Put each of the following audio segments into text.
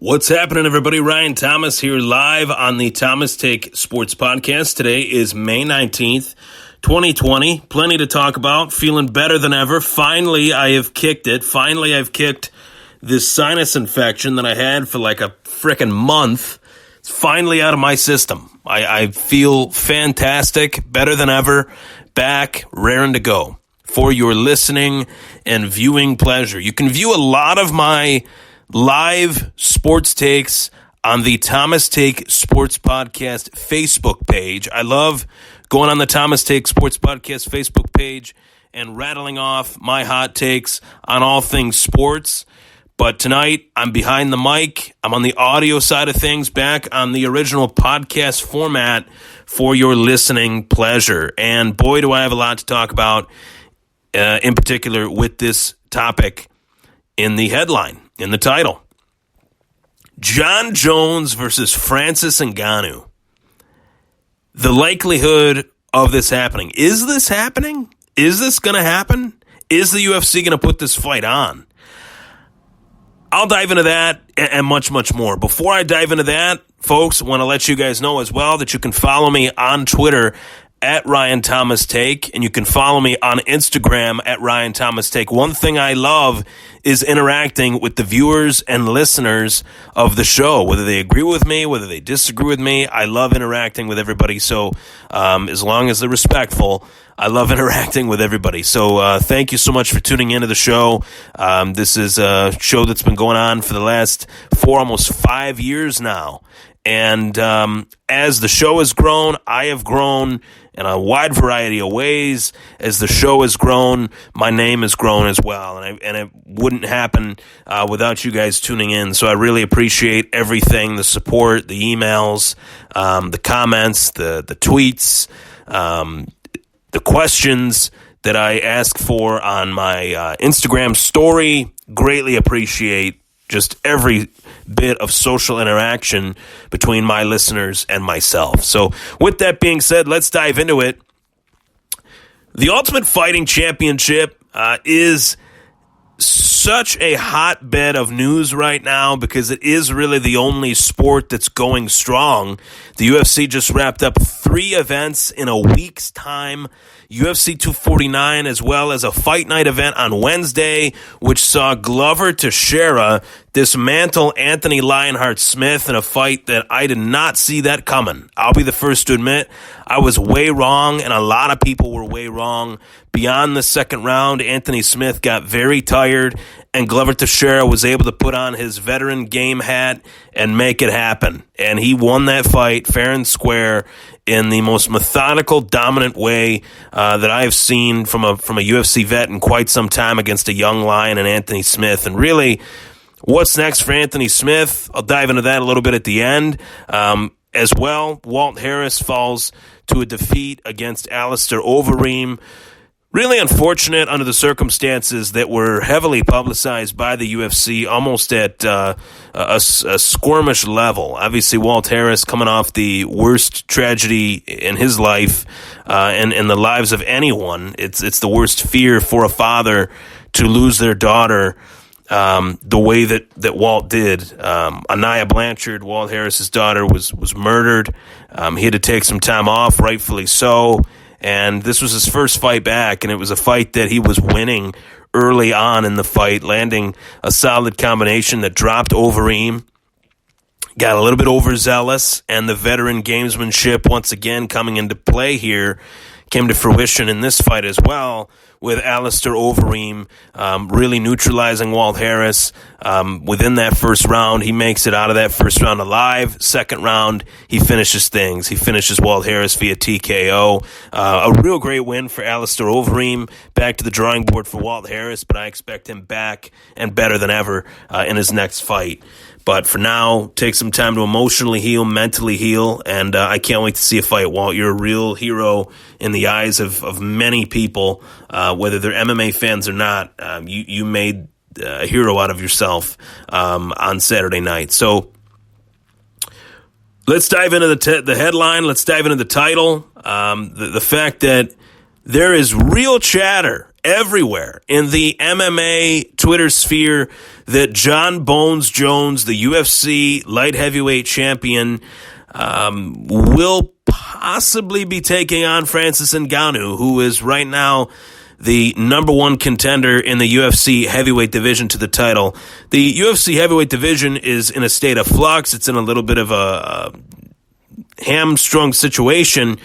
What's happening, everybody? Ryan Thomas here live on the Thomas Take Sports Podcast. Today is May 19th, 2020. Plenty to talk about. Feeling better than ever. Finally, I have kicked it. Finally, I've kicked this sinus infection that I had for like a frickin' month. It's finally out of my system. I feel fantastic, better than ever, back, raring to go for your listening and viewing pleasure. You can view a lot of my live sports takes on the Thomas Take Sports Podcast Facebook page. I love going on the Thomas Take Sports Podcast Facebook page and rattling off my hot takes on all things sports. But tonight, I'm behind the mic. I'm on the audio side of things, back on the original podcast format for your listening pleasure. And boy, do I have a lot to talk about, in particular with this topic in the headline. In the title, Jon Jones versus Francis Ngannou. The likelihood of this happening. Is this happening? Is this going to happen? Is the UFC going to put this fight on? I'll dive into that and much, much more. Before I dive into that, folks, I want to let you guys know as well that you can follow me on Twitter at Ryan Thomas Take, and you can follow me on Instagram at Ryan Thomas Take. One thing I love is interacting with the viewers and listeners of the show, whether they agree with me, whether they disagree with me. I love interacting with everybody. So as long as they're respectful, I love interacting with everybody. So thank you so much for tuning into the show. This is a show that's been going on for the last almost 5 years now. And as the show has grown, I have grown in a wide variety of ways. As the show has grown, my name has grown as well. And it wouldn't happen without you guys tuning in. So I really appreciate everything, the support, the emails, the comments, the tweets, the questions that I ask for on my Instagram story. Greatly appreciate just every bit of social interaction between my listeners and myself. So with that being said, let's dive into it. The Ultimate Fighting Championship is such a hotbed of news right now because it is really the only sport that's going strong. The UFC just wrapped up 3 events in a week's time. UFC 249 as well as a fight night event on Wednesday, which saw Glover Teixeira dismantle Anthony Lionheart-Smith in a fight that I did not see that coming. I'll be the first to admit I was way wrong, and a lot of people were way wrong. Beyond the second round, Anthony Smith got very tired, and Glover Teixeira was able to put on his veteran game hat and make it happen. And he won that fight fair and square in the most methodical, dominant way that I have seen from a UFC vet in quite some time against a young lion and Anthony Smith. And really, what's next for Anthony Smith? I'll dive into that a little bit at the end. As well, Walt Harris falls to a defeat against Alistair Overeem. Really unfortunate under the circumstances that were heavily publicized by the UFC, almost at a squirmish level. Obviously, Walt Harris coming off the worst tragedy in his life and in the lives of anyone. It's the worst fear for a father to lose their daughter the way that Walt did. Anaya Blanchard, Walt Harris's daughter, was murdered. He had to take some time off, rightfully so. And this was his first fight back, and it was a fight that he was winning early on in the fight, landing a solid combination that dropped Overeem, got a little bit overzealous, and the veteran gamesmanship once again coming into play here came to fruition in this fight as well, with Alistair Overeem really neutralizing Walt Harris. Within that first round, he makes it out of that first round alive. Second round, he finishes things. He finishes Walt Harris via TKO. A real great win for Alistair Overeem. Back to the drawing board for Walt Harris, but I expect him back and better than ever in his next fight. But for now, take some time to emotionally heal, mentally heal, and I can't wait to see a fight. Walt, you're a real hero in the eyes of many people, whether they're MMA fans or not. You made a hero out of yourself on Saturday night. So let's dive into the headline. Let's dive into the title. The fact that there is real chatter everywhere in the MMA Twitter sphere that Jon Bones Jones, the UFC light heavyweight champion, will possibly be taking on Francis Ngannou, who is right now the number one contender in the UFC heavyweight division to the title. The UFC heavyweight division is in a state of flux. It's in a little bit of a hamstrung situation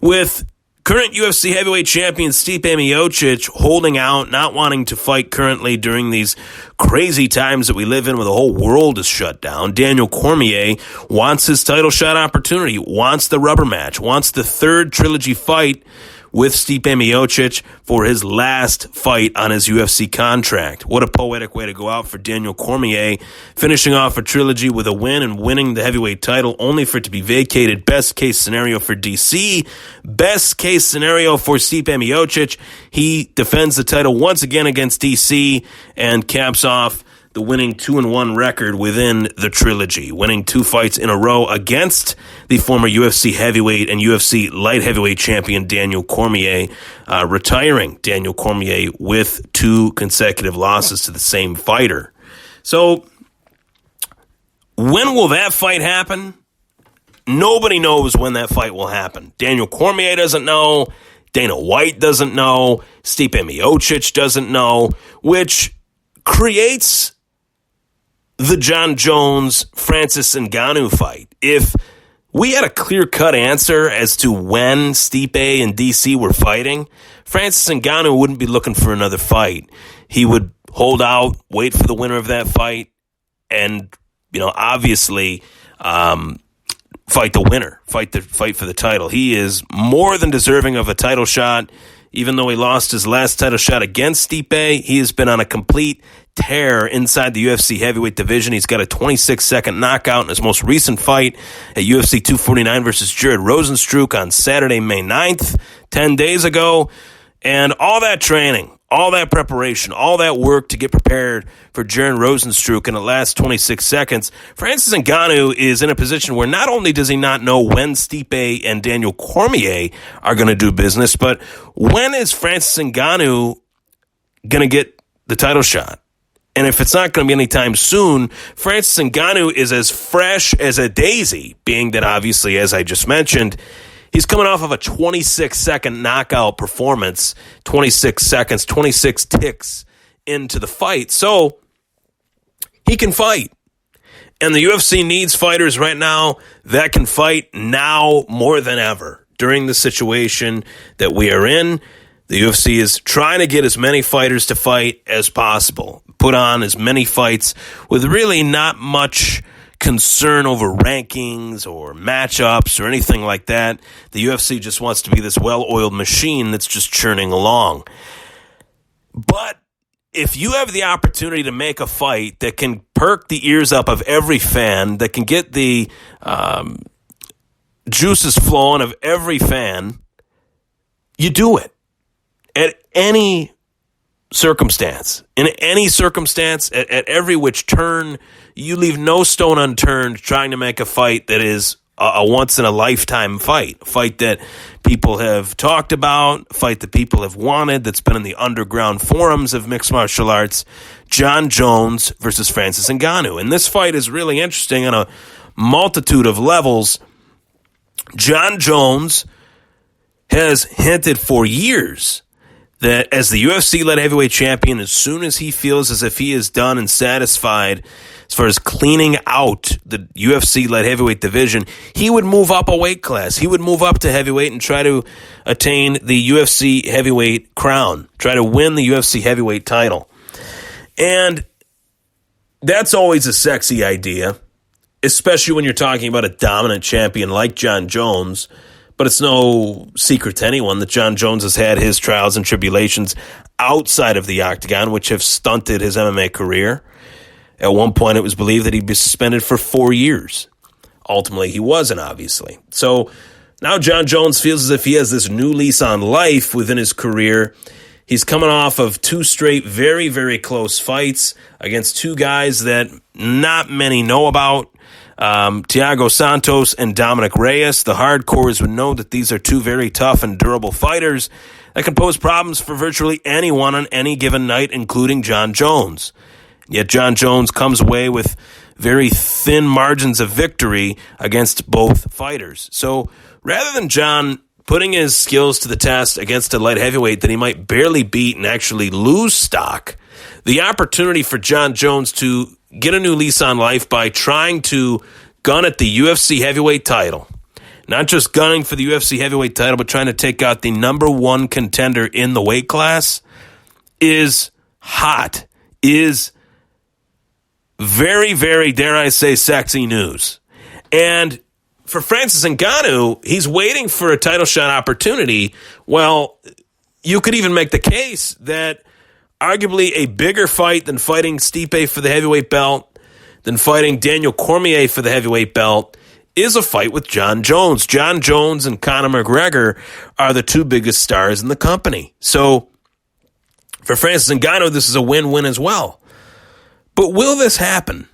with current UFC heavyweight champion Stipe Miocic holding out, not wanting to fight currently during these crazy times that we live in where the whole world is shut down. Daniel Cormier wants his title shot opportunity, wants the rubber match, wants the third trilogy fight with Stipe Miocic for his last fight on his UFC contract. What a poetic way to go out for Daniel Cormier, finishing off a trilogy with a win and winning the heavyweight title, only for it to be vacated. Best case scenario for DC, best case scenario for Stipe Miocic. He defends the title once again against DC and caps off the winning 2-1 record within the trilogy, winning 2 fights in a row against the former UFC heavyweight and UFC light heavyweight champion Daniel Cormier, retiring Daniel Cormier with 2 consecutive losses to the same fighter. So when will that fight happen? Nobody knows when that fight will happen. Daniel Cormier doesn't know. Dana White doesn't know. Stipe Miocic doesn't know, which creates the Jon Jones Francis Ngannou fight. If we had a clear-cut answer as to when Stipe and DC were fighting, Francis Ngannou wouldn't be looking for another fight. He would hold out, wait for the winner of that fight, and obviously fight the winner, fight for the title. He is more than deserving of a title shot. Even though he lost his last title shot against Stipe, he has been on a complete tear inside the UFC heavyweight division. He's got a 26-second knockout in his most recent fight at UFC 249 versus Jared Rosenstruck on Saturday, May 9th, 10 days ago. And all that training, all that preparation, all that work to get prepared for Jared Rosenstruck in the last 26 seconds, Francis Ngannou is in a position where not only does he not know when Stipe and Daniel Cormier are going to do business, but when is Francis Ngannou going to get the title shot? And if it's not going to be anytime soon, Francis Ngannou is as fresh as a daisy, being that obviously, as I just mentioned, he's coming off of a 26-second knockout performance, 26 seconds, 26 ticks into the fight. So he can fight. And the UFC needs fighters right now that can fight now more than ever. During the situation that we are in, the UFC is trying to get as many fighters to fight as possible, put on as many fights with really not much concern over rankings or matchups or anything like that. The UFC just wants to be this well-oiled machine that's just churning along. But if you have the opportunity to make a fight that can perk the ears up of every fan, that can get the juices flowing of every fan, you do it. At any circumstance, in any circumstance, at every which turn, you leave no stone unturned trying to make a fight that is a once-in-a-lifetime fight, a fight that people have talked about, a fight that people have wanted, that's been in the underground forums of mixed martial arts, Jon Jones versus Francis Ngannou. And this fight is really interesting on a multitude of levels. Jon Jones has hinted for years that as the UFC light heavyweight champion, as soon as he feels as if he is done and satisfied as far as cleaning out the UFC light heavyweight division, he would move up a weight class. He would move up to heavyweight and try to attain the UFC heavyweight crown, try to win the UFC heavyweight title. And that's always a sexy idea, especially when you're talking about a dominant champion like Jon Jones. But it's no secret to anyone that Jon Jones has had his trials and tribulations outside of the octagon, which have stunted his MMA career. At one point, it was believed that he'd be suspended for 4 years. Ultimately, he wasn't, obviously. So now Jon Jones feels as if he has this new lease on life within his career. He's coming off of 2 straight very, very close fights against 2 guys that not many know about. Thiago Santos and Dominic Reyes. The hardcores would know that these are 2 very tough and durable fighters that can pose problems for virtually anyone on any given night, including Jon Jones. Yet Jon Jones comes away with very thin margins of victory against both fighters. So rather than Jon putting his skills to the test against a light heavyweight that he might barely beat and actually lose stock, the opportunity for Jon Jones to get a new lease on life by trying to gun at the UFC heavyweight title, not just gunning for the UFC heavyweight title, but trying to take out the number one contender in the weight class, is hot, is very, very, dare I say, sexy news. And for Francis Ngannou, he's waiting for a title shot opportunity. Well, you could even make the case that arguably a bigger fight than fighting Stipe for the heavyweight belt, than fighting Daniel Cormier for the heavyweight belt, is a fight with Jon Jones. Jon Jones and Conor McGregor are the two biggest stars in the company. So for Francis Ngannou, this is a win-win as well. But will this happen?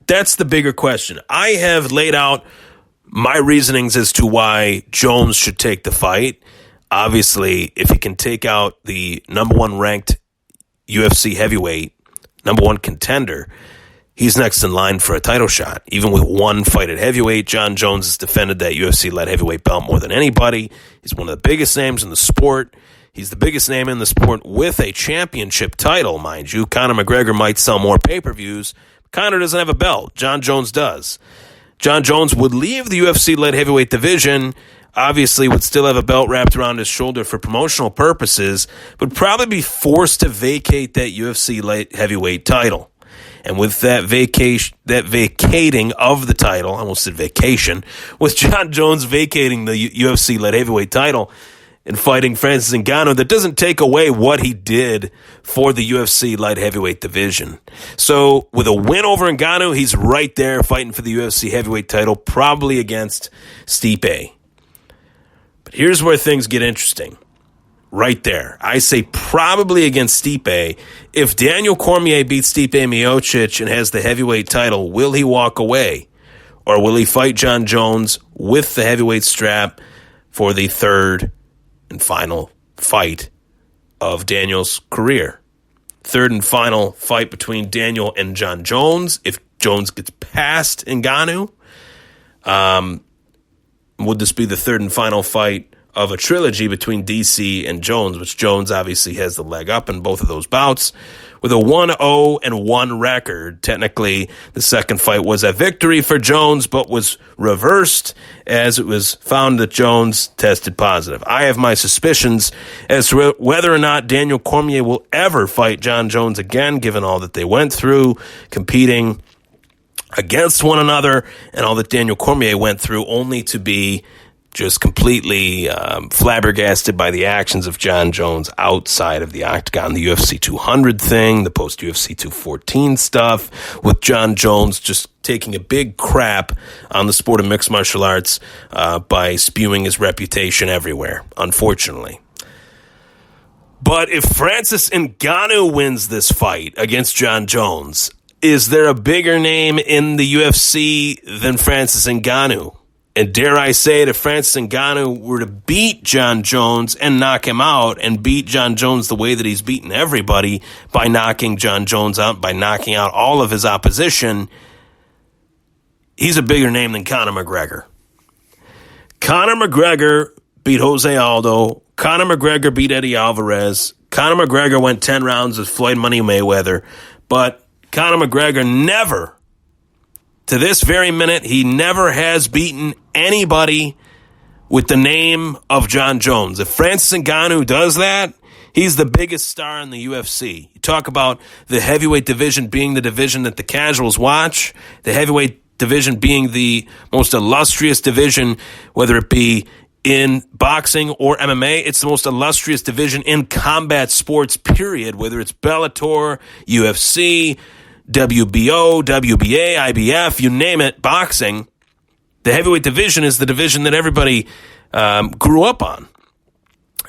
That's the bigger question. I have laid out my reasonings as to why Jones should take the fight. Obviously, if he can take out the number one ranked UFC heavyweight, number one contender, he's next in line for a title shot. Even with one fight at heavyweight, Jon Jones has defended that UFC light heavyweight belt more than anybody. He's one of the biggest names in the sport. He's the biggest name in the sport with a championship title, mind you. Conor McGregor might sell more pay-per-views. Conor doesn't have a belt. Jon Jones does. Jon Jones would leave the UFC light heavyweight division, obviously would still have a belt wrapped around his shoulder for promotional purposes, but probably be forced to vacate that UFC light heavyweight title. And with that vacating of the title, I almost said vacation, with Jon Jones vacating the UFC light heavyweight title and fighting Francis Ngannou, that doesn't take away what he did for the UFC light heavyweight division. So with a win over Ngannou, he's right there fighting for the UFC heavyweight title, probably against Stipe. But here's where things get interesting. Right there. I say probably against Stipe. If Daniel Cormier beats Stipe Miocic and has the heavyweight title, will he walk away? Or will he fight Jon Jones with the heavyweight strap for the third and final fight of Daniel's career? Third and final fight between Daniel and Jon Jones. If Jones gets past Ngannou, would this be the third and final fight of a trilogy between DC and Jones, which Jones obviously has the leg up in both of those bouts? With a 1-0-1 record, technically the second fight was a victory for Jones, but was reversed as it was found that Jones tested positive. I have my suspicions as to whether or not Daniel Cormier will ever fight Jon Jones again, given all that they went through, competing against one another, and all that Daniel Cormier went through, only to be just completely flabbergasted by the actions of Jon Jones outside of the octagon. The UFC 200 thing, the post-UFC 214 stuff, with Jon Jones just taking a big crap on the sport of mixed martial arts by spewing his reputation everywhere, unfortunately. But if Francis Ngannou wins this fight against Jon Jones, is there a bigger name in the UFC than Francis Ngannou? And dare I say it, if Francis Ngannou were to beat Jon Jones and knock him out, and beat Jon Jones the way that he's beaten everybody, by knocking Jon Jones out, by knocking out all of his opposition, he's a bigger name than Conor McGregor. Conor McGregor beat Jose Aldo. Conor McGregor beat Eddie Alvarez. Conor McGregor went 10 rounds with Floyd Money Mayweather. But Conor McGregor never, to this very minute, he never has beaten anybody with the name of Jon Jones. If Francis Ngannou does that, he's the biggest star in the UFC. You talk about the heavyweight division being the division that the casuals watch, the heavyweight division being the most illustrious division, whether it be in boxing or MMA. It's the most illustrious division in combat sports, period, whether it's Bellator, UFC, WBO, WBA, IBF, you name it, boxing. The heavyweight division is the division that everybody grew up on.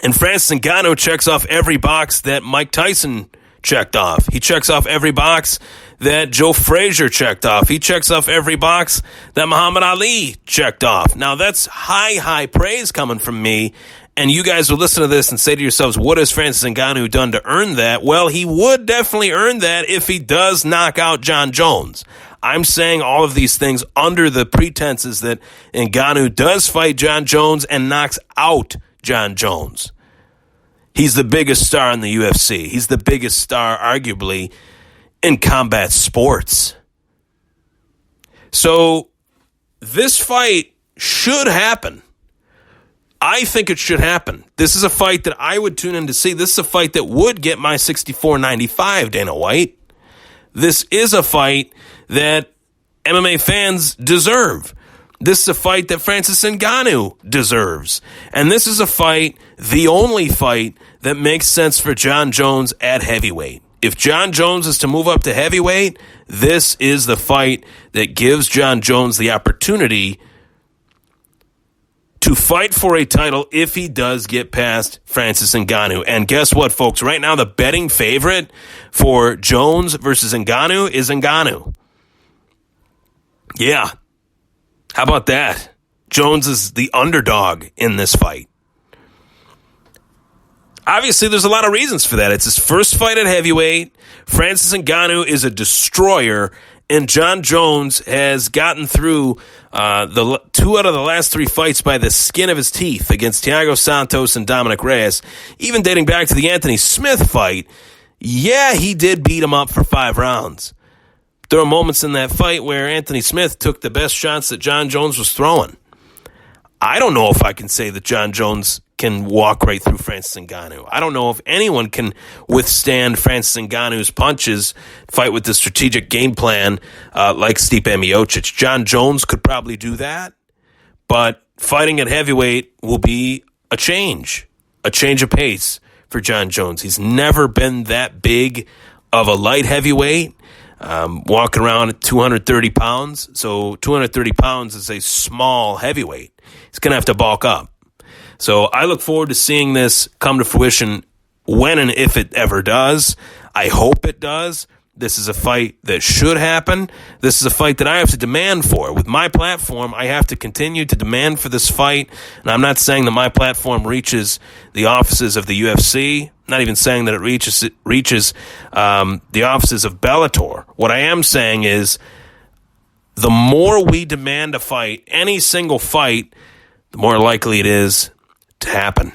And Francis Ngannou checks off every box that Mike Tyson checked off. He checks off every box that Joe Frazier checked off. He checks off every box that Muhammad Ali checked off. Now, that's high praise coming from me. And you guys will listen to this and say to yourselves, what has Francis Ngannou done to earn that? Well, he would definitely earn that if he does knock out Jon Jones. I'm saying all of these things under the pretenses that Ngannou does fight Jon Jones and knocks out Jon Jones. He's the biggest star in the UFC. He's the biggest star, arguably, in combat sports. So this fight should happen. I think it should happen. This is a fight that I would tune in to see. This is a fight that would get my $64.95, Dana White. This is a fight that MMA fans deserve. This is a fight that Francis Ngannou deserves. And this is a fight, the only fight, that makes sense for Jon Jones at heavyweight. If Jon Jones is to move up to heavyweight, this is the fight that gives Jon Jones the opportunity to fight for a title if he does get past Francis Ngannou. And guess what, folks? Right now, the betting favorite for Jones versus Ngannou is Ngannou. Yeah. How about that? Jones is the underdog in this fight. Obviously, there's a lot of reasons for that. It's his first fight at heavyweight. Francis Ngannou is a destroyer, and Jon Jones has gotten through the 2 out of the last 3 fights by the skin of his teeth against Thiago Santos and Dominic Reyes. Even dating back to the Anthony Smith fight, yeah, he did beat him up for 5 rounds. There were moments in that fight where Anthony Smith took the best shots that Jon Jones was throwing. I don't know if I can say that Jon Jones can walk right through Francis Ngannou. I don't know if anyone can withstand Francis Ngannou's punches, fight with the strategic game plan like Stipe Miocic. Jon Jones could probably do that, but fighting at heavyweight will be a change of pace for Jon Jones. He's never been that big of a light heavyweight, walking around at 230 pounds. So 230 pounds is a small heavyweight. He's going to have to bulk up. So I look forward to seeing this come to fruition when and if it ever does. I hope it does. This is a fight that should happen. This is a fight that I have to demand for. With my platform, I have to continue to demand for this fight. And I'm not saying that my platform reaches the offices of the UFC. I'm not even saying that it reaches the offices of Bellator. What I am saying is the more we demand a fight, any single fight, the more likely it is to happen.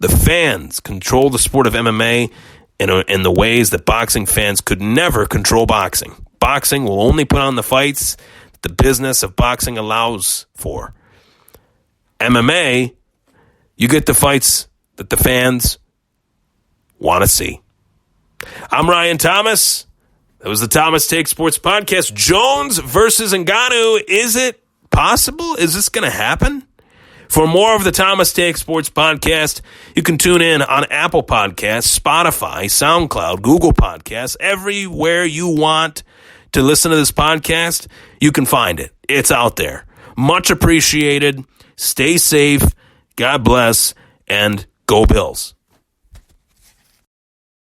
The fans control the sport of MMA in the ways that boxing fans could never control boxing. Boxing will only put on the fights that the business of boxing allows for. MMA, you get the fights that the fans want to see. I'm Ryan Thomas. That was the Thomas Take Sports Podcast. Jones versus Ngannou. Is it possible? Is this going to happen? For more of the Thomas Take Sports Podcast, you can tune in on Apple Podcasts, Spotify, SoundCloud, Google Podcasts. Everywhere you want to listen to this podcast, you can find it. It's out there. Much appreciated. Stay safe. God bless. And go Bills.